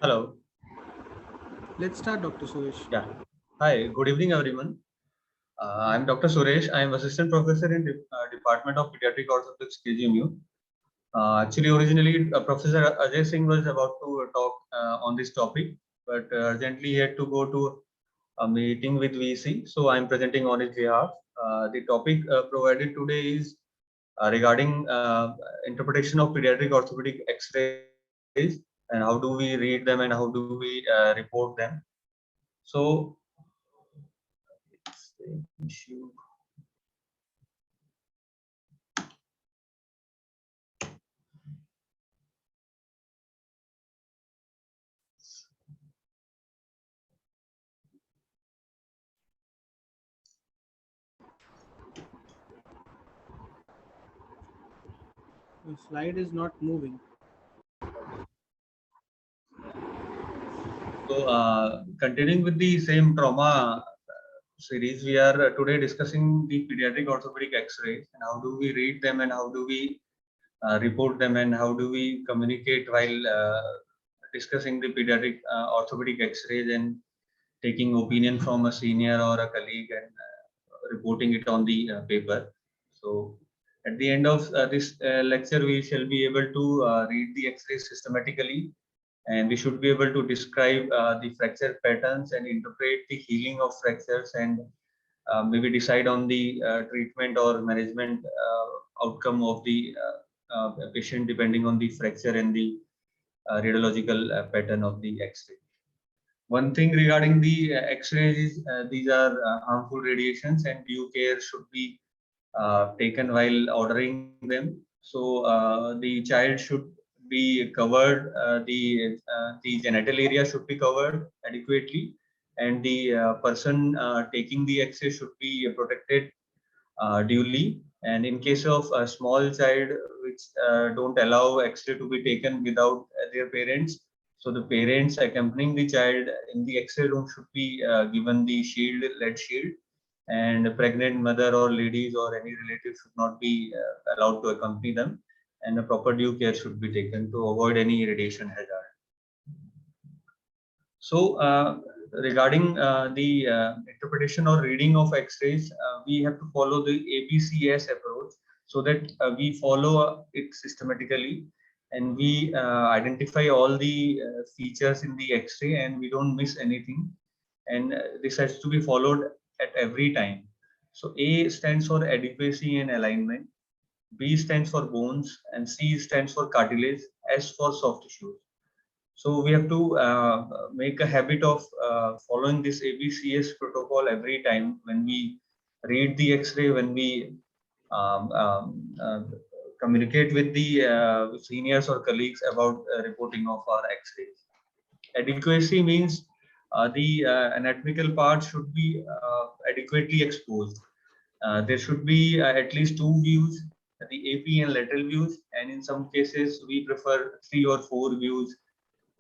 Hello. Let's start, Dr. Suresh. Yeah. Hi. Good evening, everyone. I'm Dr. Suresh. I am assistant professor in Department of Pediatric Orthopedics, KGMU. Actually, originally, Professor Ajay Singh was about to talk on this topic, but urgently he had to go to a meeting with VC. So I'm presenting on his behalf. The topic provided today is regarding interpretation of pediatric orthopedic X-rays and how do we read them and how do we report them. So issue. The slide is not moving. So, continuing with the same trauma series, we are today discussing the pediatric orthopedic X-rays and how do we read them and how do we report them and how do we communicate while discussing the pediatric orthopedic X-rays and taking opinion from a senior or a colleague and reporting it on the paper. So, at the end of this lecture, we shall be able to read the X-rays systematically, and we should be able to describe the fracture patterns and interpret the healing of fractures and maybe decide on the treatment or management outcome of the patient depending on the fracture and the radiological pattern of the X-ray. One thing regarding the X-rays is these are harmful radiations and due care should be taken while ordering them. So the child should be covered, the genital area should be covered adequately, and the person taking the X-ray should be protected duly. And in case of a small child which don't allow X-ray to be taken without their parents, so the parents accompanying the child in the X-ray room should be given the shield, lead shield, and pregnant mother or ladies or any relative should not be allowed to accompany them, and a proper due care should be taken to avoid any radiation hazard. So, regarding the interpretation or reading of X-rays, we have to follow the ABCS approach so that we follow it systematically and we identify all the features in the X-ray and we don't miss anything. And this has to be followed at every time. So, A stands for adequacy and alignment, B stands for bones, and C stands for cartilage, S for soft tissues. So we have to make a habit of following this ABCS protocol every time when we read the X-ray, when we um, um, uh, communicate with the seniors or colleagues about reporting of our X-rays. Adequacy means the anatomical part should be adequately exposed. There should be at least two views, the AP and lateral views, and in some cases we prefer three or four views,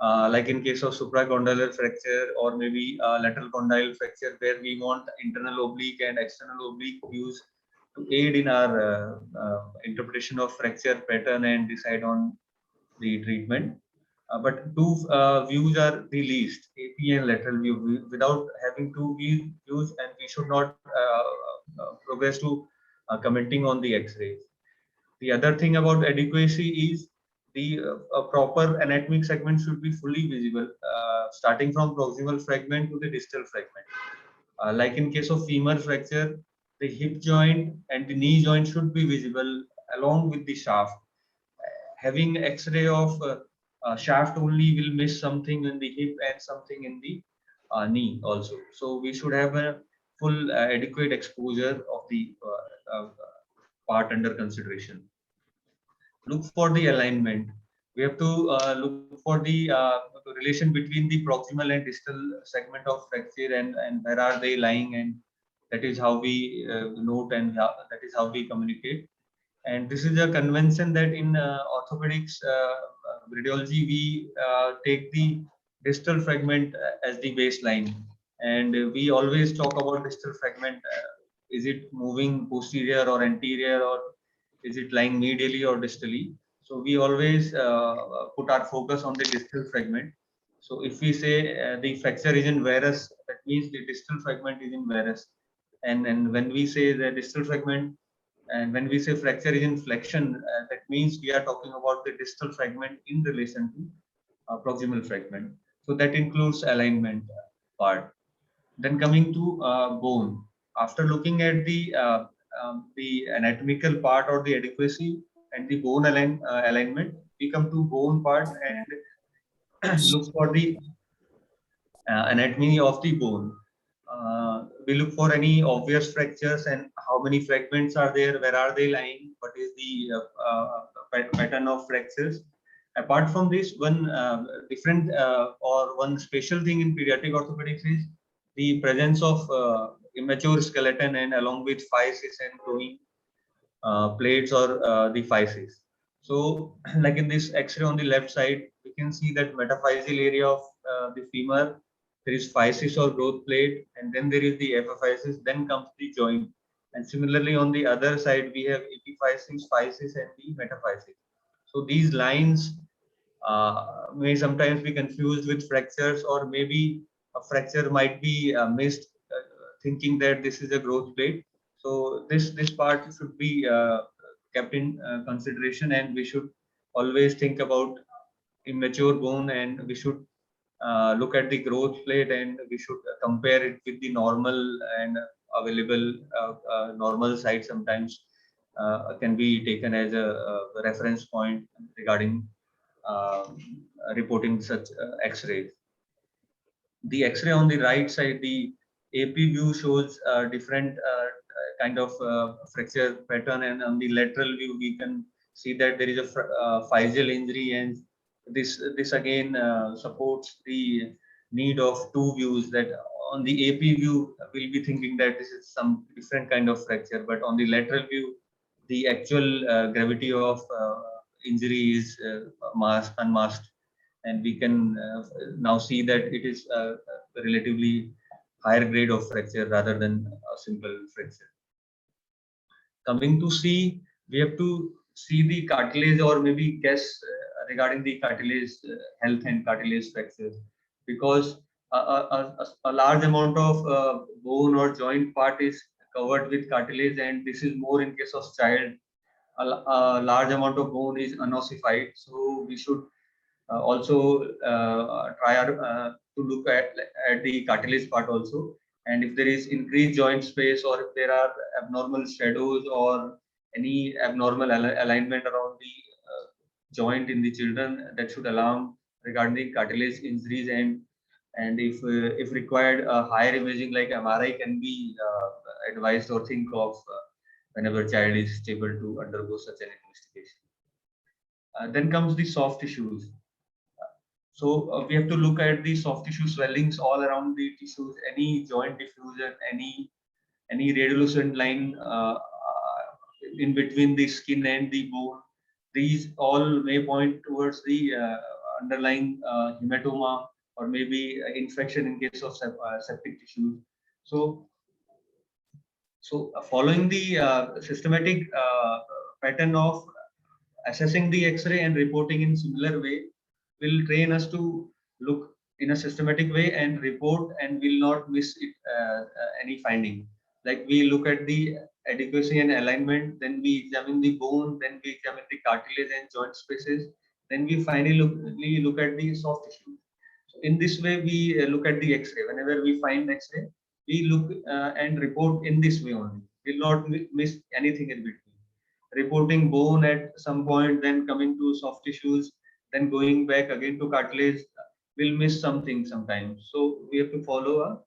like in case of supracondylar fracture or maybe lateral condyle fracture, where we want internal oblique and external oblique views to aid in our interpretation of fracture pattern and decide on the treatment. But two views are the least, AP and lateral view. Without having two views, and we should not progress to commenting on the X-rays. The other thing about adequacy is the proper anatomic segment should be fully visible, starting from proximal fragment to the distal fragment. Like in case of femur fracture, the hip joint and the knee joint should be visible along with the shaft. Having X-ray of shaft only will miss something in the hip and something in the knee also. So we should have a full adequate exposure of the part under consideration. Look for the alignment. We have to look for the relation between the proximal and distal segment of fracture and where are they lying, and that is how we note and that is how we communicate. And this is a convention that in orthopedics radiology we take the distal fragment as the baseline, and we always talk about distal fragment. Is it moving posterior or anterior, or is it lying medially or distally? So we always put our focus on the distal fragment. So if we say the fracture is in varus, that means the distal fragment is in varus. And when we say the distal fragment, and when we say fracture is in flexion, that means we are talking about the distal fragment in relation to proximal fragment. So that includes alignment part. Then coming to bone. After looking at the anatomical part or the adequacy and the bone alignment, we come to bone part and look for the anatomy of the bone. We look for any obvious fractures and how many fragments are there, where are they lying, what is the pattern of fractures. Apart from this, one different or one special thing in pediatric orthopedics is the presence of immature skeleton and along with physis and growing plates or the physis. So, like in this X-ray on the left side, we can see that metaphyseal area of the femur. There is physis or growth plate, and then there is the epiphysis. Then comes the joint, and similarly on the other side, we have epiphysis, physis, and the metaphysis. So these lines may sometimes be confused with fractures, or maybe a fracture might be missed, thinking that this is a growth plate. So this part should be kept in consideration, and we should always think about immature bone, and we should look at the growth plate, and we should compare it with the normal and available normal site. Sometimes can be taken as a reference point regarding um, reporting such X-rays. The X-ray on the right side, the AP view shows different kind of fracture pattern, and on the lateral view we can see that there is a physial injury, and this again supports the need of two views. That on the AP view we'll be thinking that this is some different kind of fracture, but on the lateral view the actual gravity of injury is unmasked, and we can now see that it is a relatively higher grade of fracture rather than a simple fracture. Coming to C, we have to see the cartilage or maybe guess regarding the cartilage health and cartilage fractures, because a large amount of bone or joint part is covered with cartilage, and this is more in case of child. A large amount of bone is unossified, so we should also try to look at the cartilage part also. And if there is increased joint space, or if there are abnormal shadows or any abnormal alignment around the joint in the children, that should alarm regarding cartilage injuries. And if required, higher imaging like MRI can be advised or think of whenever child is able to undergo such an investigation. Then comes the soft tissues. So we have to look at the soft tissue swellings all around the tissues, any joint diffusion, any radiolucent line in between the skin and the bone. These all may point towards the underlying hematoma, or maybe infection in case of septic tissues. So, following the systematic pattern of assessing the X-ray and reporting in similar way will train us to look in a systematic way and report, and will not miss it, any finding. Like we look at the adequacy and alignment, then we examine the bone, then we examine the cartilage and joint spaces, then we finally look at the soft tissue. So in this way, we look at the X-ray. Whenever we find X-ray, we look and report in this way only. We'll not miss anything in between. Reporting bone at some point, then coming to soft tissues, then going back again to cartilage, we'll miss something sometimes. So we have to follow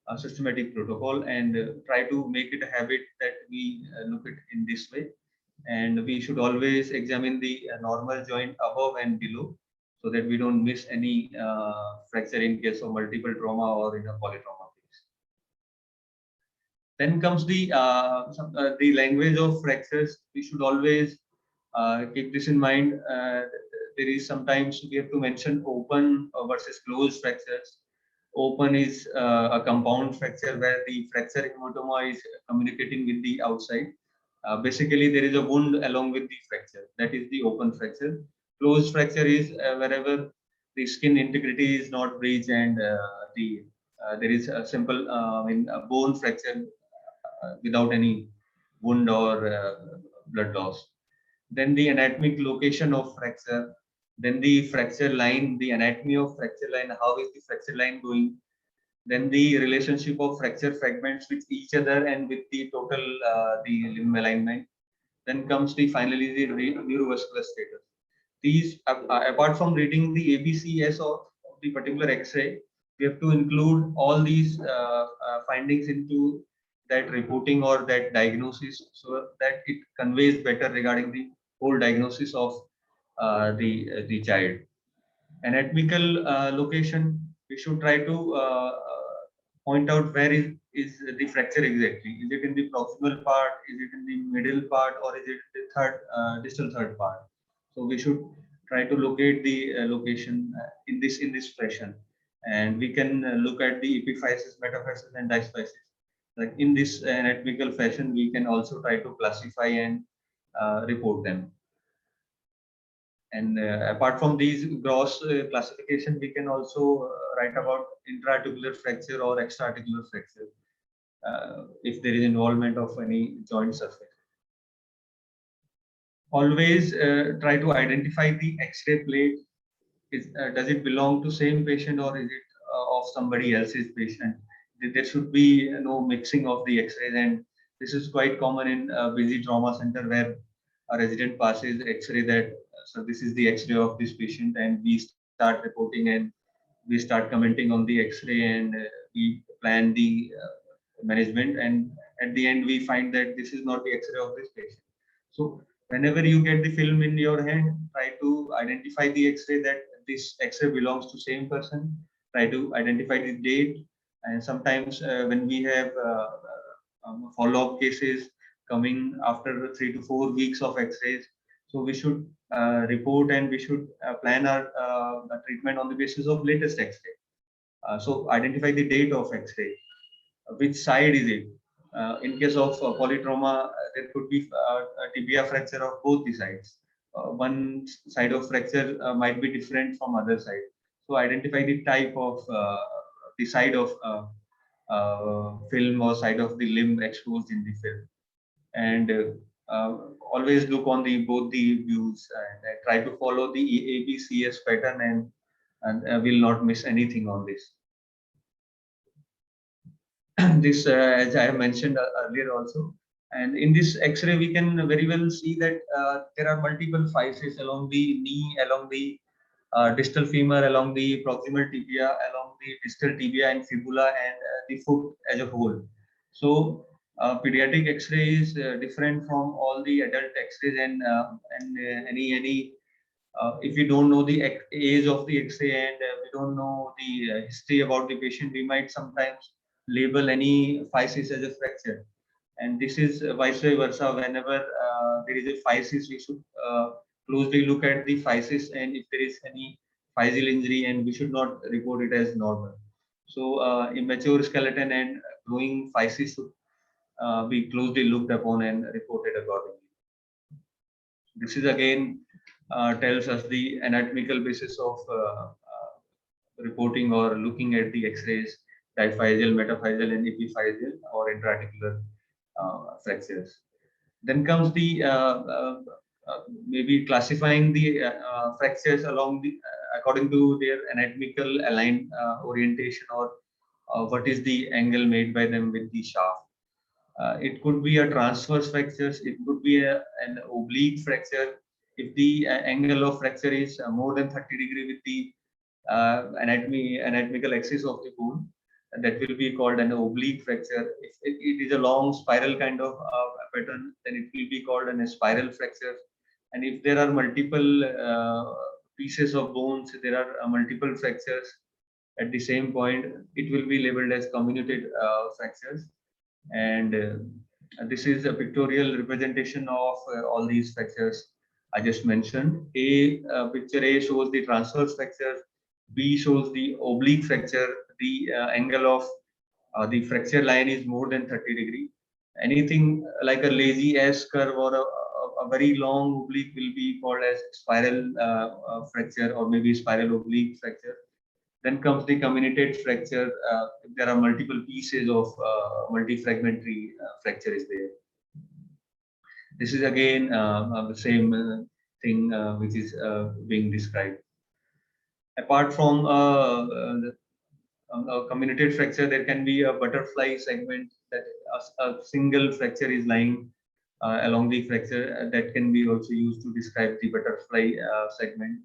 a systematic protocol, and try to make it a habit that we look at in this way. And we should always examine the normal joint above and below, so that we don't miss any fracture in case of multiple trauma or in a polytrauma case. Then comes the language of fractures. We should always keep this in mind. There is sometimes we have to mention open versus closed fractures. Open is a compound fracture where the fracture hematoma is communicating with the outside. Basically, there is a wound along with the fracture. That is the open fracture. Closed fracture is wherever the skin integrity is not breached, and there is a simple a bone fracture without any wound or blood loss. Then the anatomic location of fracture, then the fracture line, the anatomy of fracture line, how is the fracture line going, then the relationship of fracture fragments with each other and with the total the limb alignment. Then comes the finally the neurovascular status. These apart from reading the ABCS of the particular X-ray, we have to include all these findings into that reporting or that diagnosis, so that it conveys better regarding the whole diagnosis of the child. Anatomical location, we should try to point out where is the fracture exactly. Is it in the proximal part? Is it in the middle part? Or is it the third distal third part? So we should try to locate the location in this fashion, and we can look at the epiphysis, metaphysis, and dysphysis. Like in this anatomical fashion, we can also try to classify and report them. And apart from these gross classification, we can also write about intra-articular fracture or extra-articular fracture if there is involvement of any joint surface. Always try to identify the X-ray plate. Does it belong to same patient or is it of somebody else's patient? There should be no mixing of the X-rays, and this is quite common in a busy trauma center where a resident passes X-ray that so this is the X-ray of this patient, and we start reporting and we start commenting on the X-ray, and we plan the management, and at the end we find that this is not the X-ray of this patient. So whenever you get the film in your hand, try to identify the X-ray that this X-ray belongs to same person. Try to identify the date, and sometimes when we have follow-up cases coming after 3 to 4 weeks of X-rays, so we should report and we should plan our treatment on the basis of latest X-ray. So identify the date of X-ray, which side is it. In case of polytrauma, there could be a tibia fracture of both the sides. One side of fracture might be different from other side. So identify the type of the side of film or side of the limb exposed in the film, and always look on the both the views, and try to follow the ABCS pattern, and will not miss anything on this. This as I have mentioned earlier also, and in this X-ray we can very well see that there are multiple physes along the knee, along the distal femur, along the proximal tibia, along the distal tibia and fibula, and the foot as a whole. So pediatric X-ray is different from all the adult X-rays, and any if we don't know the age of the X-ray, and we don't know the history about the patient, we might sometimes label any physis as a fracture. And this is vice versa. Whenever there is a physis, we should closely look at the physis, and if there is any physeal injury, and we should not report it as normal. So immature skeleton and growing physis should be closely looked upon and reported accordingly. This is again tells us the anatomical basis of reporting or looking at the X-rays, diphyseal, metaphyseal, and epiphyseal or intra-articular fractures. Then comes the maybe classifying the fractures along the according to their anatomical aligned orientation, or what is the angle made by them with the shaft. It could be a transverse fractures. It could be an oblique fracture. If the angle of fracture is more than 30° with the anatomical axis of the bone, that will be called an oblique fracture. If it is a long spiral kind of pattern, then it will be called a spiral fracture. And if there are multiple pieces of bones, there are multiple fractures at the same point, it will be labeled as comminuted fractures. And this is a pictorial representation of all these fractures I just mentioned. Picture A shows the transverse fracture, B shows the oblique fracture. The angle of the fracture line is more than 30°. Anything like a lazy S curve or a very long oblique will be called as spiral fracture or maybe spiral oblique fracture. Then comes the comminuted fracture. There are multiple pieces of multi-fragmentary fracture is there. This is again the same thing which is being described. Apart from a comminuted fracture, there can be a butterfly segment that a single fracture is lying along the fracture. That can be also used to describe the butterfly segment.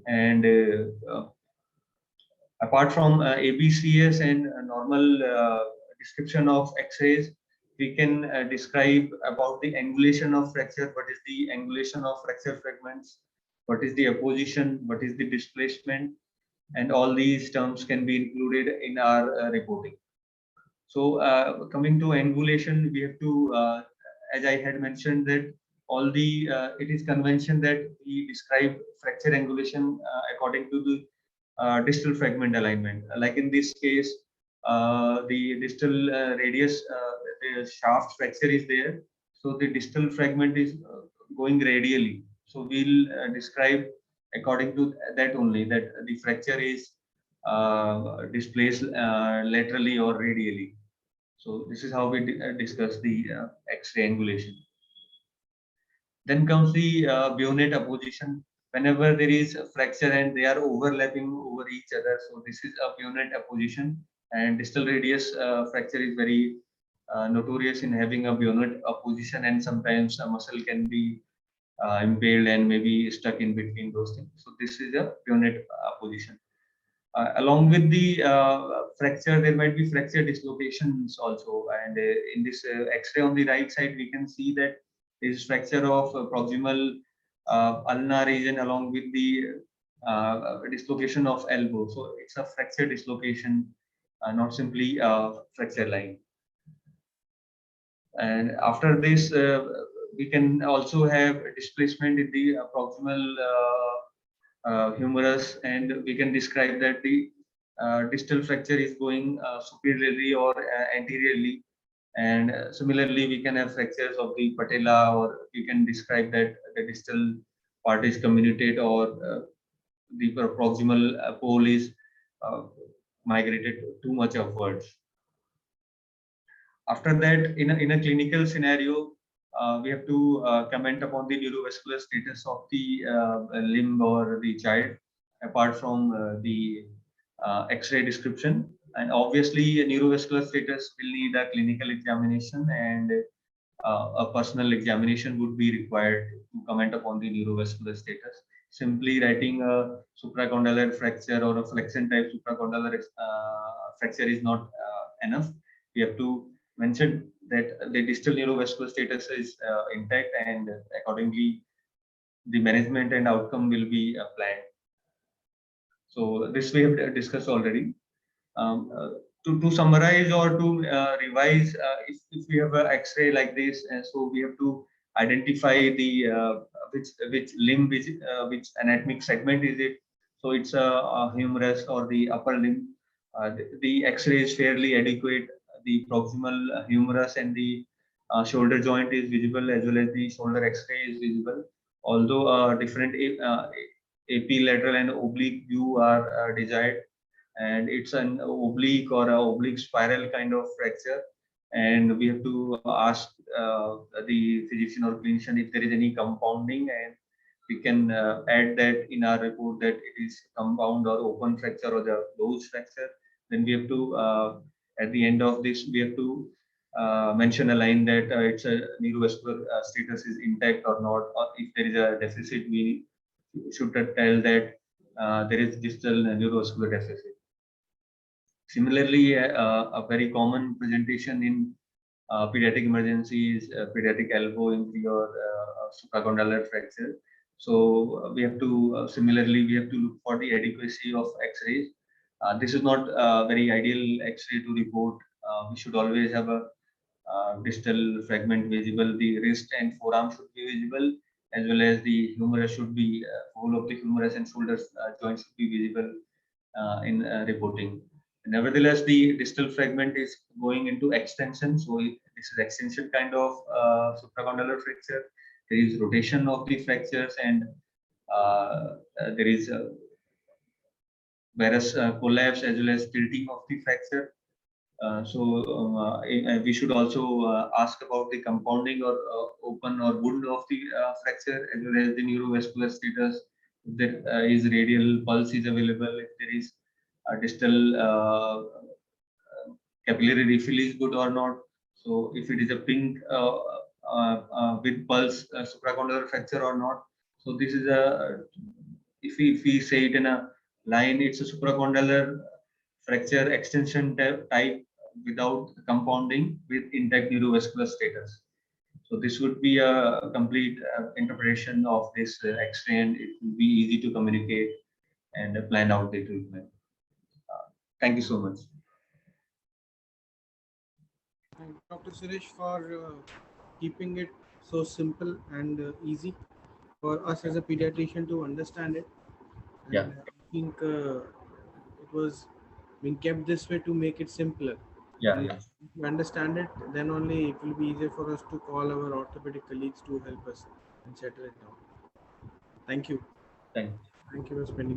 And apart from ABCS and normal description of X-rays, we can describe about the angulation of fracture. What is the angulation of fracture fragments? What is the apposition? What is the displacement? And all these terms can be included in our reporting. So coming to angulation, we have to, as I had mentioned, that all the it is convention that we describe fracture angulation according to the distal fragment alignment. Like in this case, the distal radius, the shaft fracture is there, so the distal fragment is going radially. So we'll describe according to that only, that the fracture is displaced laterally or radially. So this is how we discuss the X-ray angulation. Then comes the bayonet apposition. Whenever there is a fracture and they are overlapping over each other, so this is a bayonet apposition. And distal radius fracture is very notorious in having a bayonet apposition, and sometimes a muscle can be impaled and maybe stuck in between those things. So this is a bayonet apposition. Along with the fracture, there might be fracture dislocations also. And in this X-ray on the right side, we can see that there is fracture of proximal ulnar region along with the dislocation of elbow. So it's a fracture dislocation, not simply a fracture line. And after this, we can also have displacement in the proximal humerus, and we can describe that the distal fracture is going superiorly or anteriorly. And similarly, we can have fractures of the patella, or we can describe that the distal part is comminuted, or the proximal pole is migrated too much upwards. After that, in a clinical scenario, we have to comment upon the neurovascular status of the limb or the child, apart from the X-ray description. And obviously, a neurovascular status will need a clinical examination, and a personal examination would be required to comment upon the neurovascular status. Simply writing a supracondylar fracture or a flexion type supracondylar fracture is not enough. We have to mention that the distal neurovascular status is intact, and accordingly the management and outcome will be planned. So this we have discussed already. To summarize or to revise, if we have an X-ray like this, so we have to identify the which limb, which anatomic segment is it. So it's a humerus or the upper limb. The X-ray is fairly adequate. The proximal humerus and the shoulder joint is visible, as well as the shoulder X-ray is visible. Although different AP lateral and oblique view are desired, and it's an oblique or a oblique spiral kind of fracture. And we have to ask the physician or clinician if there is any compounding, and we can add that in our report that it is compound or open fracture or the closed fracture. Then we have to at the end of this, we have to mention a line that it's a neurovascular status is intact or not, or if there is a deficit, we should tell that there is distal neurovascular deficit. Similarly, a very common presentation in pediatric emergency is pediatric elbow injury or supracondylar fracture. So we have to similarly we have to look for the adequacy of X-rays. This is not a very ideal X-ray to report. We should always have a distal fragment visible. The wrist and forearm should be visible, as well as the humerus should be whole of the humerus and shoulder joints should be visible in reporting. Nevertheless, the distal fragment is going into extension, so this is extension kind of supracondylar fracture. there is rotation of the fractures, and there is various collapse as well as tilting of the fracture. We should also ask about the compounding or open or wound of the fracture, as well as the neurovascular status. If there is radial pulse is available, if there is a distal capillary refill is good or not. So if it is a pink with pulse supracondylar fracture or not. So this is a, if we say it in a line, it's a supracondylar fracture extension type without compounding with intact neurovascular status. So this would be a complete interpretation of this X-ray, and it will be easy to communicate and plan out the treatment. Thank you so much. Thank Dr. Suresh for keeping it so simple and easy for us as a pediatrician to understand it. And Yeah. I think it was being kept this way to make it simpler. Yeah. And if we understand it, then only it will be easier for us to call our orthopedic colleagues to help us and settle it down. Thank you. Thank you. Thank you for spending